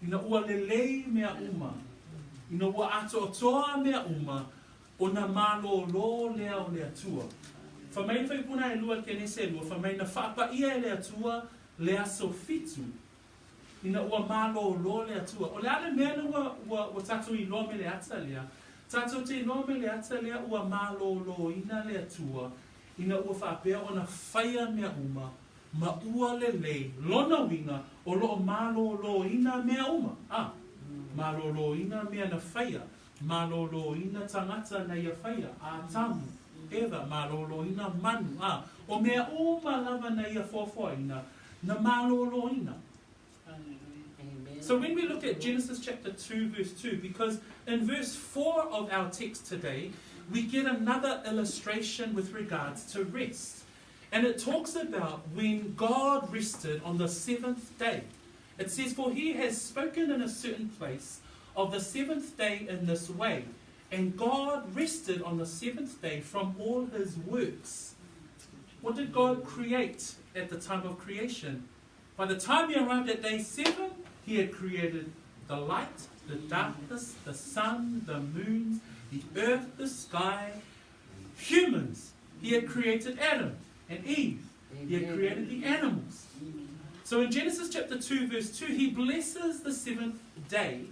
Ina ua lelei mea uma. Ina ua ato toa mea uma, o na malolo lea o le atua. Whamai whaipuna e lua ke nese lua, whamai na whaapa ia le atua le aso fitu. Ina ua malolo le atua. O le ale mea na ua tātou I loa me le ata lea. Tātou te loa me le ata lea ua malolo ina le atua. Ina ua whaapea o na whaia mea uma, ma ua lelei, lona winga, o loo malolo ina mea uma. Malolo ina mea na whaia, malolo ina tangata na ia whaia, a tamu, ewa, malolo ina manu, o mea uma lava na ia fofo ina, na malolo ina. So when we look at Genesis chapter 2 verse 2, because in verse 4 of our text today, we get another illustration with regards to rest. And it talks about when God rested on the seventh day. It says, for he has spoken in a certain place of the seventh day in this way. And God rested on the seventh day from all his works. What did God create at the time of creation? By the time he arrived at day 7, he had created the light, the darkness, the sun, the moon, the earth, the sky, humans. He had created Adam and Eve. He had created the animals. So in Genesis chapter 2 verse 2, he blesses the seventh day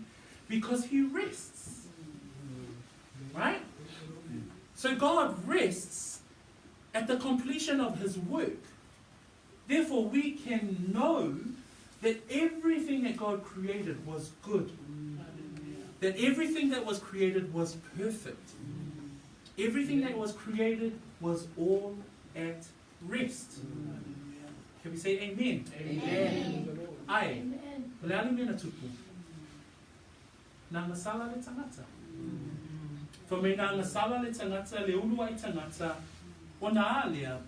because he rests. Right? So God rests at the completion of his work. Therefore we can know that everything that God created was good. That everything that was created was perfect. Everything that was created was all at rest. Can we say amen? Amen. Ai. Leali mena tupu. Nā ngasala le tangata. Whamei nā ngasala le tangata, le ulua I tangata, o nā alea,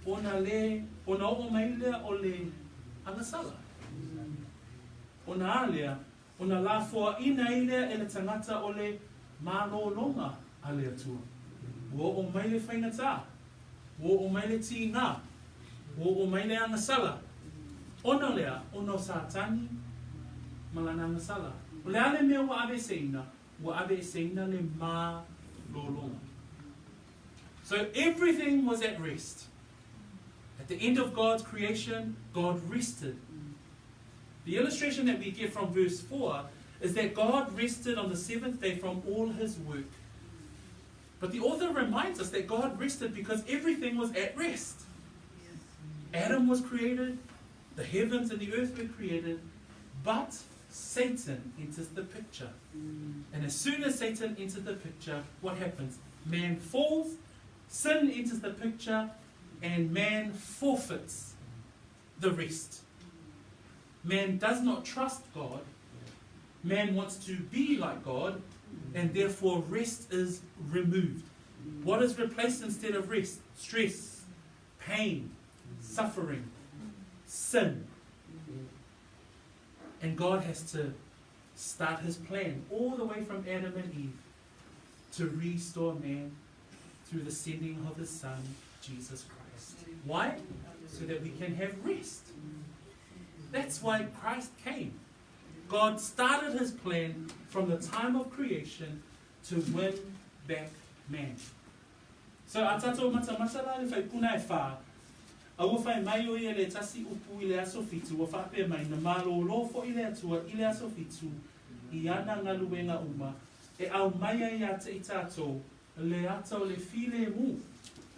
o nā o mai lea o le angasala. O nā alea, o nā lāfua ina ilea e le tangata o le malologa a le atua. Wo o mai le whaingatā, wo o mai le tīnā, wo o mai le angasala. Ona lea, ono sātani, malana angasala. O le ale mea wa abe seina le malologa. So everything was at rest. At the end of God's creation, God rested. The illustration that we get from verse 4 is that God rested on the seventh day from all his work. But the author reminds us that God rested because everything was at rest. Adam was created, the heavens and the earth were created, but Satan enters the picture. And as soon as Satan enters the picture, what happens? Man falls, sin enters the picture, and man forfeits the rest. Man does not trust God. Man wants to be like God, and therefore rest is removed. What is replaced instead of rest? Stress, pain, suffering, sin. And God has to start his plan all the way from Adam and Eve to restore man through the sending of his Son, Jesus Christ. Why? So that we can have rest. That's why Christ came. God started his plan from the time of creation to win back man. So atato mata la le fai puna e wha. Au whai mai o ia le tasi upu I le aso fitu, wa whape mai na malo lofo I le atua I le aso fitu, I ana ngaluenga uma, e au maia ia te i tātou, le ata o le file mu,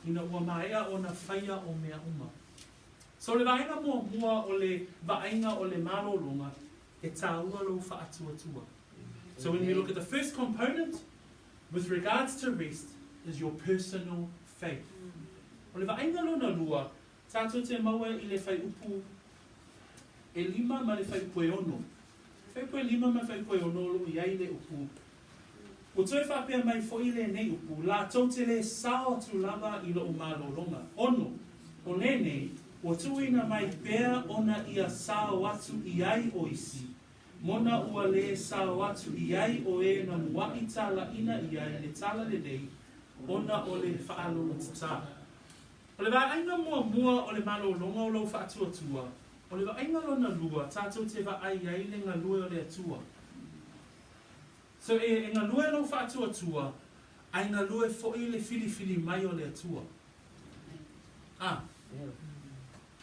ina ua maea o na whaia o mea uma. So le vaenga mua o le vaenga o le malolonga, e tāua lo whaatuatua. So when we look at the first component, with regards to rest, is your personal faith. O le vaenga lona lua, tātou te maua I le whai upu, e lima ma le whai upu e ono. Whai upu e lima ma whai upu e ono lo iai le upu. O toi whapea mai fo I le nei upu, la tau te le sao atu lava I lo malolonga. Ono, o le nei, o tuina mai pea ona ia sao atu iai o isi. Mona ua le sao atu iai o e na muai tala ina iai le tala le nei, ona o le whaalo tata. O le vaenga mua o le malolonga o lo whaatuatua. O le vaenga lona lua, tātou te vaai iai le ngā lue o le atua. So e ngā lue lo whaatuatua, ai ngā lue fo'i le fili mai o le atua.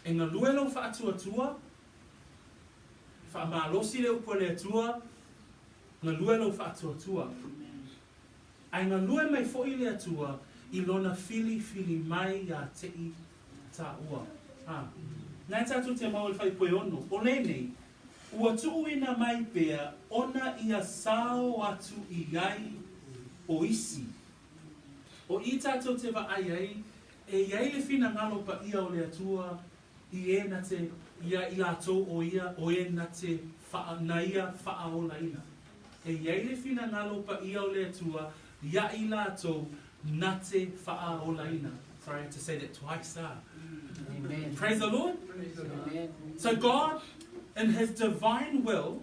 E ngā lue lo whaatuatua, whaamalosi le upo le atua, ngā lue lo whaatuatua. Ai ngā lue mai fo'i le atua, I lona fili mai ia te I tā ua. Nai tātou te mau le whai poe ono, o le nei, ua tuuina mai pea, ona ia sao atu iai o isi. O I tātou te wa ai, e iai le whina ngalo pa ia o le atua, I e na te, ia I atou o ia, o e na te na ia wha o laina. E iai le whina ngalo pa ia o le atua, ia I atou, na te wha o laina. Sorry, I had to say that twice. Amen. Praise the Lord. Amen. So God, in His divine will,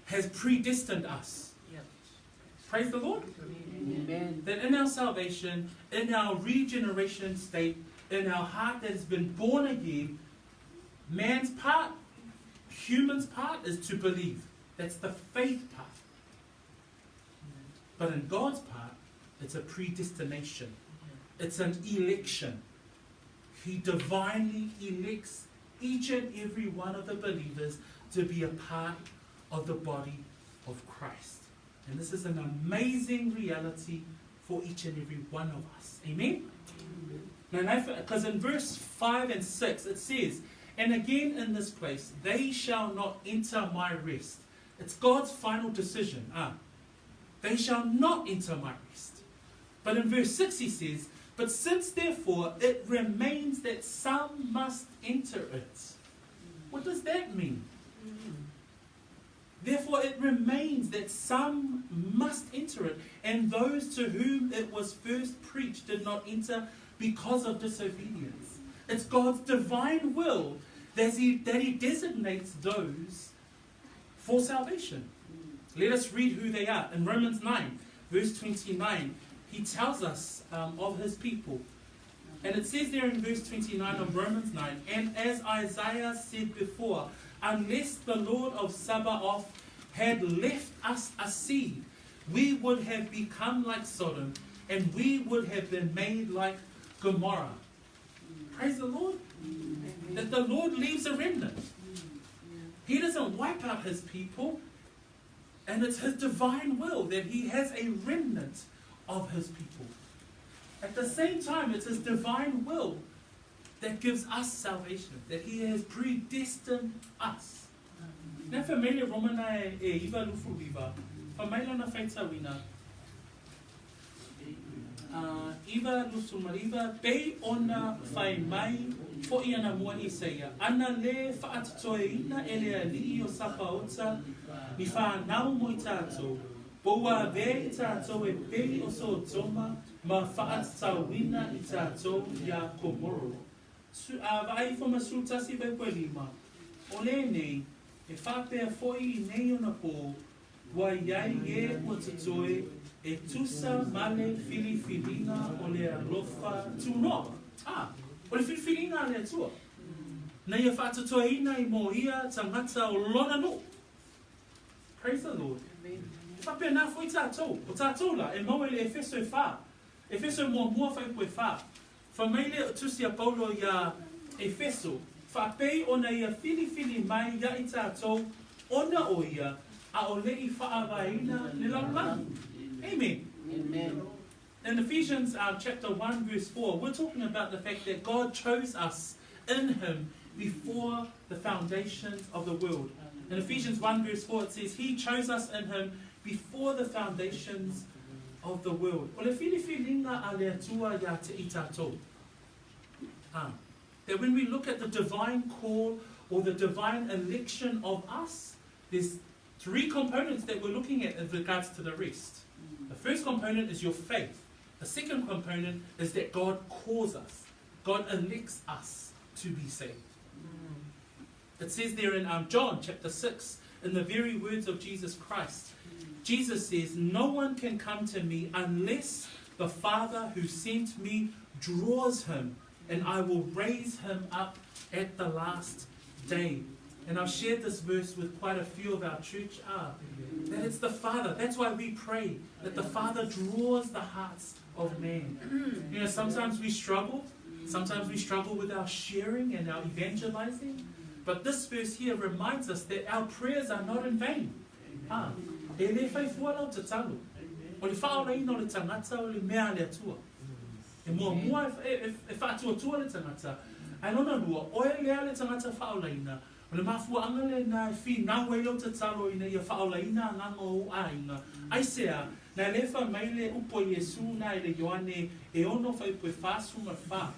has predestined us. Praise the Lord. Amen. That in our salvation, in our regeneration state, in our heart that has been born again, man's part, human's part is to believe. That's the faith part. But in God's part, it's a predestination. It's an election. He divinely elects each and every one of the believers to be a part of the body of Christ. And this is an amazing reality for each and every one of us. Amen? Because in verse 5 and 6 it says, and again in this place, they shall not enter my rest. It's God's final decision. They shall not enter my rest. But in verse 6 he says, but since therefore it remains that some must enter it. What does that mean? Therefore it remains that some must enter it, and those to whom it was first preached did not enter because of disobedience. It's God's divine will that he designates those for salvation. Let us read who they are. In Romans 9, verse 29, he tells us of his people. And it says there in verse 29 of Romans 9, and as Isaiah said before, unless the Lord of Sabaoth had left us a seed, we would have become like Sodom, and we would have been made like Gomorrah. Praise the Lord. That the Lord leaves a remnant. He doesn't wipe out his people, and it's his divine will that he has a remnant of his people. At the same time, it's his divine will that gives us salvation, that he has predestined us. Nā whamele romana e iwa lufu viva, whamaila na whaitawina, iwa lusu mariva, pei ona whai mai, fo i ana mua Isaia, ana le whaatatoe ina ele ali o sapaota, ni whanau mo I tātou, Boa ve I tātou e pei o so toma, ma whaatawina I tātou ia komoro. Vai fo masultasi vai koe lima. O le nei, e whapea foi I nei ona pō, wa iai e o tatoe, e tusa male filifilina o le alofa tuno. O le filifilina le atua. Nei e whaatatoe ina I mo ia tangata o lona no. Praise the Lord. Whapea nā fo I tātou. O tātou la, e mau e le Efeso e whā. Efeso mua whai koe whā. Whamaile o tusi a Paulo ia Efeso. Whapei ona ia fili mai ia I tātou, ona o ia, a o lei whaawaina ni laulangi. Amen. Amen. In Ephesians chapter 1 verse 4, we're talking about the fact that God chose us in Him before the foundations of the world. In Ephesians 1 verse 4 it says, He chose us in Him before the foundations of the world. O le whiwhiringa a le atua ia te i tātou. That when we look at the divine call or the divine election of us, there's three components that we're looking at in regards to the rest. The first component is your faith. The second component is that God calls us. God elects us to be saved. It says there in John chapter 6, in the very words of Jesus Christ, Jesus says, no one can come to me unless the Father who sent me draws him, and I will raise him up at the last day. And I've shared this verse with quite a few of our church, that it's the Father. That's why we pray, that the Father draws the hearts of man. You know, sometimes we struggle. Sometimes we struggle with our sharing and our evangelizing. But this verse here reminds us that our prayers are not in vain. E le whai fualau te talo. O le whaoleina o le tangata o le mea le atua. E mua e whaatua le tangata. Ai lona lua, oe lea le tangata whaoleina. O le mafuanga le na whi nā weilo te talo ina ia whaoleina nganga o ainga. Ai sea, na lefa mai le upo Yesu na le Ioane e ono whai pue whāsuma wha.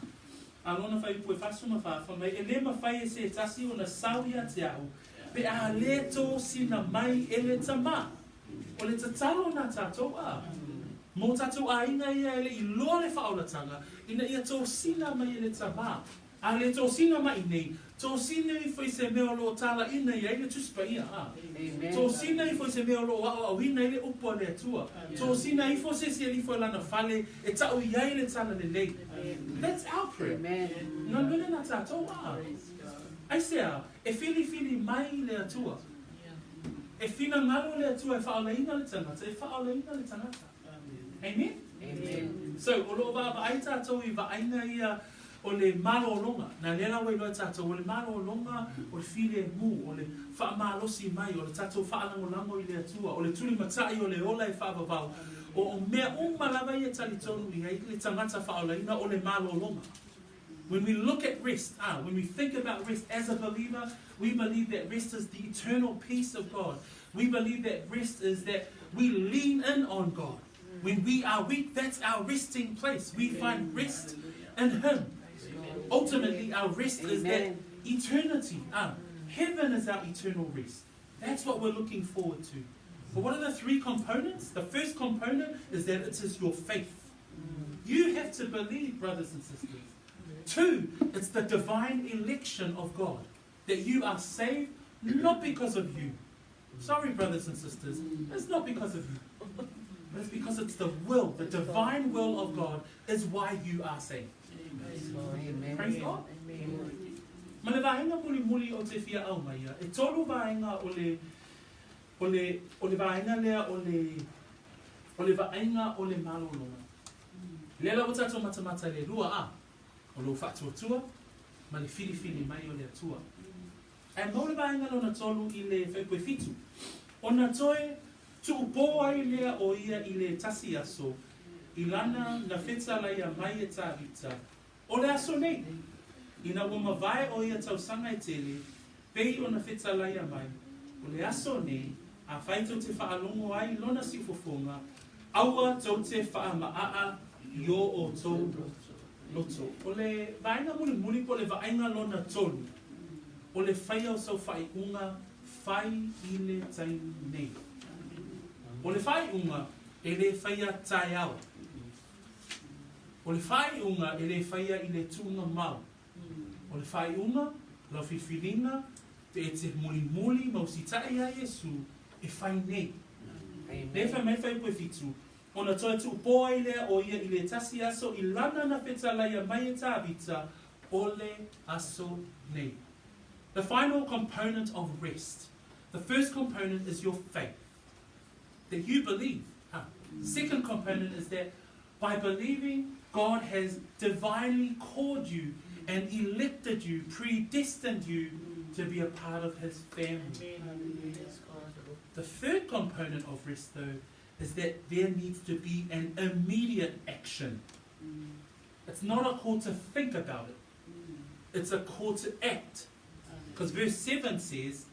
Alona whai pue whāsuma wha. Whamai e le mawhai e se tasi o na sauia te au. Pe a le tō sina mai e le tama. O le tatalo na tātou a. Mō tātou a ina ia e le i loa le whaolatanga. Ina ia tō sina mai e le tama. A le tō sina mai nei. Tō sina i whai se meo lo tala ina ia i le tuspa ia. Tō sina i whai se meo lo au ina i le upo le atua. Tō sina i whai se sia li whai lana whale e tau iai le tala le lei. That's our prayer. Nga mene na tātou a. Ai sea, e whili mai le atua. E whina ngalo le atua e whaoleina le tangata. E whaoleina le tangata. Amen? Amen. So, o lo wa ai tātou i wa aina ia o le malologa. Nā lela wei loa tātou o le malologa, o le while mu, o le whaamalosi mai, o le tātou whaalangolango i le atua, o le tuli matai o le ola e whaavavau. O mea umalawa i e talitonu i le tangata whaoleina o le malologa. When we look at rest, when we think about rest as a believer, we believe that rest is the eternal peace of God. We believe that rest is that we lean in on God. When we are weak, that's our resting place. We find rest in Him. Ultimately, our rest is that eternity. Heaven is our eternal rest. That's what we're looking forward to. But what are the three components? The first component is that it is your faith. You have to believe, brothers and sisters. Two, it's the divine election of God. That you are saved not because of you. Sorry, brothers and sisters, it's not because of you. It's because it's the will, the divine will of God is why you are saved. Amen. Praise God. Ma le vaenga muli o te whia au mai, e tolu vaenga o le vaenga lea o le vaenga o le malolonga. Lela o tato matamata le lua o lo whatuatua, ma le whili mai o le atua. E mau le vaenga lona tolu i le whaipue fitu. O na toe tu upo ai lea o ia i le tasi aso, i lana na whetala ia mai e tāwita. O le aso nei, ina o mawai o ia tausanga e tele, pei o na whetala ia mai. O le aso nei, a whaito te whaalongo ai lona sifofonga, aua tau te whaamaa yo o tau loto. O le vaenga muli po le vaenga lona tolu. O le whaia o sau whaiunga, whai i le taimi nei. O le whaiunga, e le whaia tai au. O le whaiunga, e le whaia i le tunga mau. O le whaiunga, lau whiwhiringa, te e te muli mausitai a Yesu, e whai nei. Le whai mai whai pue fitu. O na toi tu poa i lea o ia i le tasi aso, i lana na whetalaia mai e tāwita, o le aso nei. The final component of rest. The first component is your faith. That you believe. Second component is that by believing, God has divinely called you and elected you, predestined you to be a part of His family. The third component of rest, though, is that there needs to be an immediate action. It's not a call to think about it. It's a call to act. Because verse 7 says,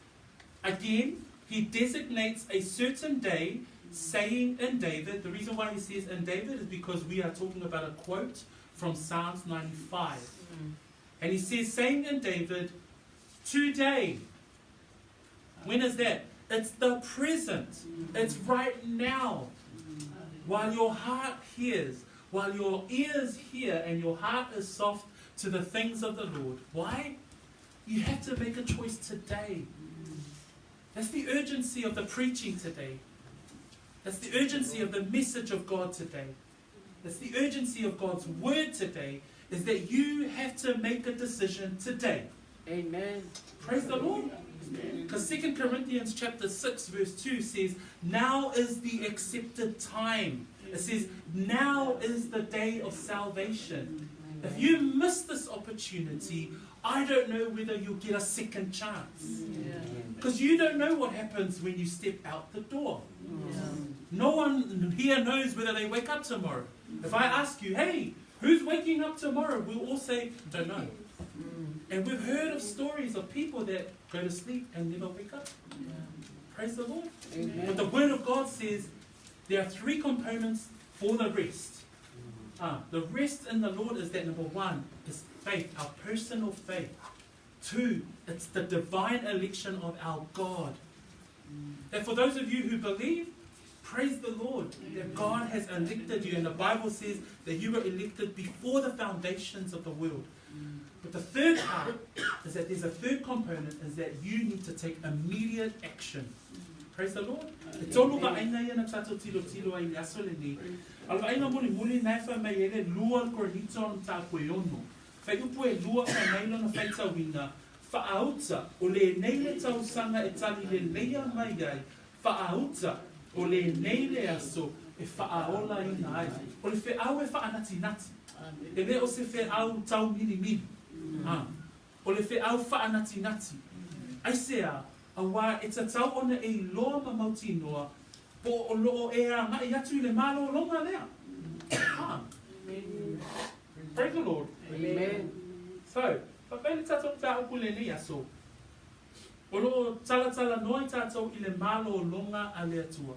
again, he designates a certain day, saying in David, the reason why he says in David is because we are talking about a quote from Psalms 95. And he says, saying in David, today. When is that? It's the present. It's right now. While your heart hears, while your ears hear and your heart is soft to the things of the Lord. Why? You have to make a choice today. That's the urgency of the preaching today. That's the urgency of the message of God today. That's the urgency of God's word today, is that you have to make a decision today. Amen. Praise the Lord. Because 2 Corinthians chapter 6 verse 2 says, now is the accepted time. It says, now is the day of salvation. If you miss this opportunity, I don't know whether you'll get a second chance. Because you don't know what happens when you step out the door. No one here knows whether they wake up tomorrow. If I ask you, hey, who's waking up tomorrow? We'll all say, don't know. And we've heard of stories of people that go to sleep and never wake up. Praise the Lord. Amen. But the Word of God says there are three components for the rest. The rest in the Lord is that number one is faith, our personal faith. Two, it's the divine election of our God. And for those of you who believe, praise the Lord that God has elected you. And the Bible says that you were elected before the foundations of the world. But the third part is that there's a third component, is that you need to take immediate action. Praise the Lord. Awa it's a tau ona e loa mamauti noa po o loo e a ngai atu le malologa lea. Praise the Lord. Amen. So, whakaile tātou tā uku le nei aso. O loo tala noa i tātou I le malologa a le atua.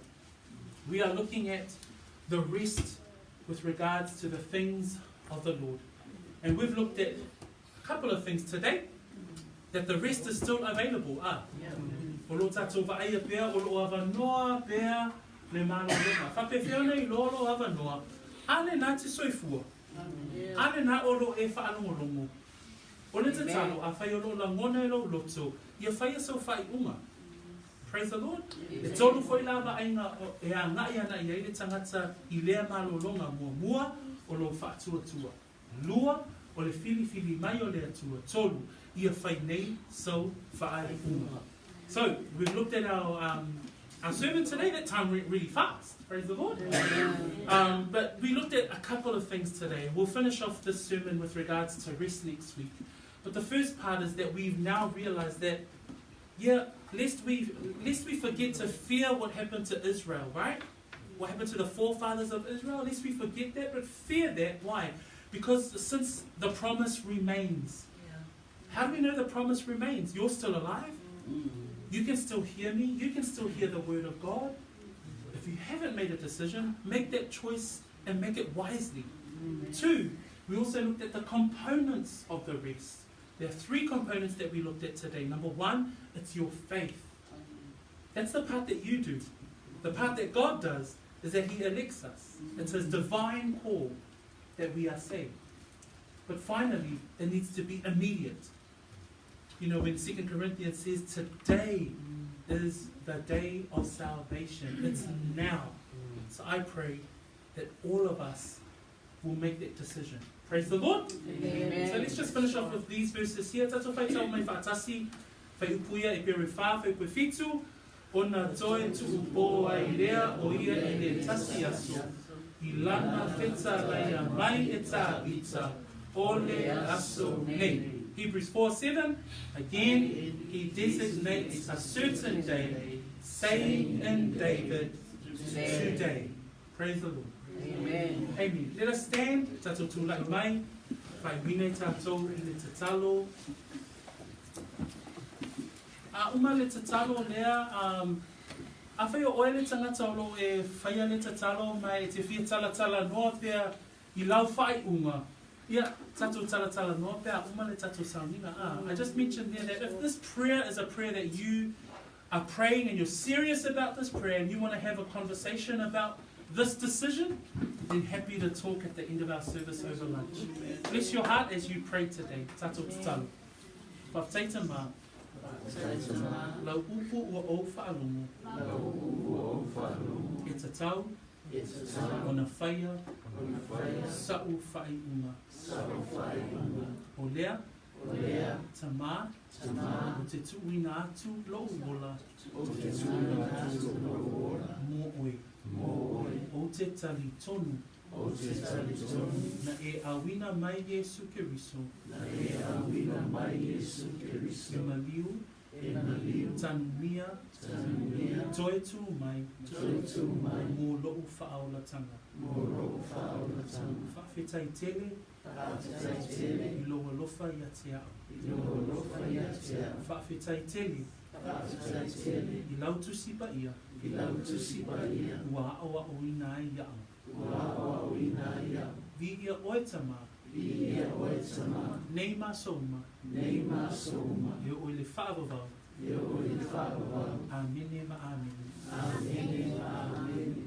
We are looking at the rest with regards to the things of the Lord. And we've looked at a couple of things today. That the rest is still available. O lo tātou vaea pēr, o lo avanoa pēr le malologa. Whapewhia nei lolo avanoa. Ale nā te soifua. Ale nā olo e whaalongolongo. O le te talo, a whai olo la ngona e lo loto, ia whai aso whai unga. Praise the Lord. E tolu foi lava ainga e a ngai ana I eile tangata I lea malolonga mua o lo whaatuatua. Lua o le fili mai o le atua. Tolu. So we've looked at our sermon today. That time went really fast. Praise the Lord. But we looked at a couple of things today. We'll finish off this sermon with regards to rest next week. But the first part is that we've now realized that, lest we forget to fear what happened to Israel, right? What happened to the forefathers of Israel? Lest we forget that, but fear that. Why? Because since the promise remains. How do we know the promise remains? You're still alive. You can still hear me. You can still hear the word of God. If you haven't made a decision, make that choice and make it wisely. Two, we also looked at the components of the rest. There are three components that we looked at today. Number one, it's your faith. That's the part that you do. The part that God does is that He elects us. It's His divine call that we are saved. But finally, it needs to be immediate. You know, when 2 Corinthians says, today is the day of salvation. It's now. So I pray that all of us will make that decision. Praise the Lord. Amen. So let's just finish off with these verses here. Tato whai tau mai whaatasi, whai upuia Eperu wha, whai upuwhitu, ona toe tu upo ai rea o ia I le tasi aso. I lana wheta reia mai e tā ita, ole aso nei. Hebrews 4:7, again, He designates a certain day, saying in David today. Praise the Lord. Amen. Amen. Let us stand. Tato tūlai mai. Whai mine tātou I le tatalo. Uma le tatalo lea, a whai o oe le tangata olo e whaia le tatalo mai te whia tala noa pia I lau whai unga. Ia, tato tala noa pia uma le tato sauninga. I just mentioned there that if this prayer is a prayer that you are praying and you're serious about this prayer and you want to have a conversation about this decision, then happy to talk at the end of our service over lunch. Bless your heart as you pray today. Tato talo. Whafteita mā. Lau upu ua o whaalongo. E tatau. Ona whaia. Sa'u whai unga. O lea. Ta mā. O te tuuina atu lo wola. Mo oe. O te tali tonu. Na e awina mai Yesu Keriso. E maliu. Tanu mia. Toe tu mai. Mo lo'u whaaolatanga. Whawhetai tele. I loa lofa I te ao. Whawhetai tele. I lau tusipa ia. Ua awa o ina ai iao. Vi ia oetama. Nei masoma. E o le whaavavau. Amen ma amen.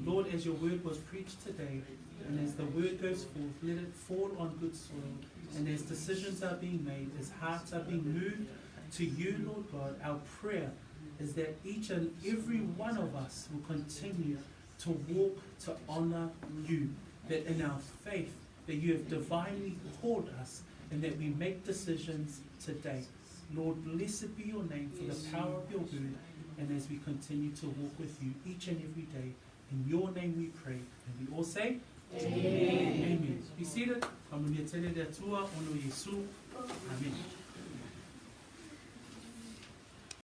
Lord, as your word was preached today, and as the word goes forth, let it fall on good soil. And as decisions are being made, as hearts are being moved to you, Lord God, our prayer is that each and every one of us will continue to walk to honor you. That in our faith, that you have divinely called us, and that we make decisions today. Lord, blessed be your name for the power of your word, and as we continue to walk with you each and every day. In your name we pray, and we all say, Amen. Amen. Be seated. Amen.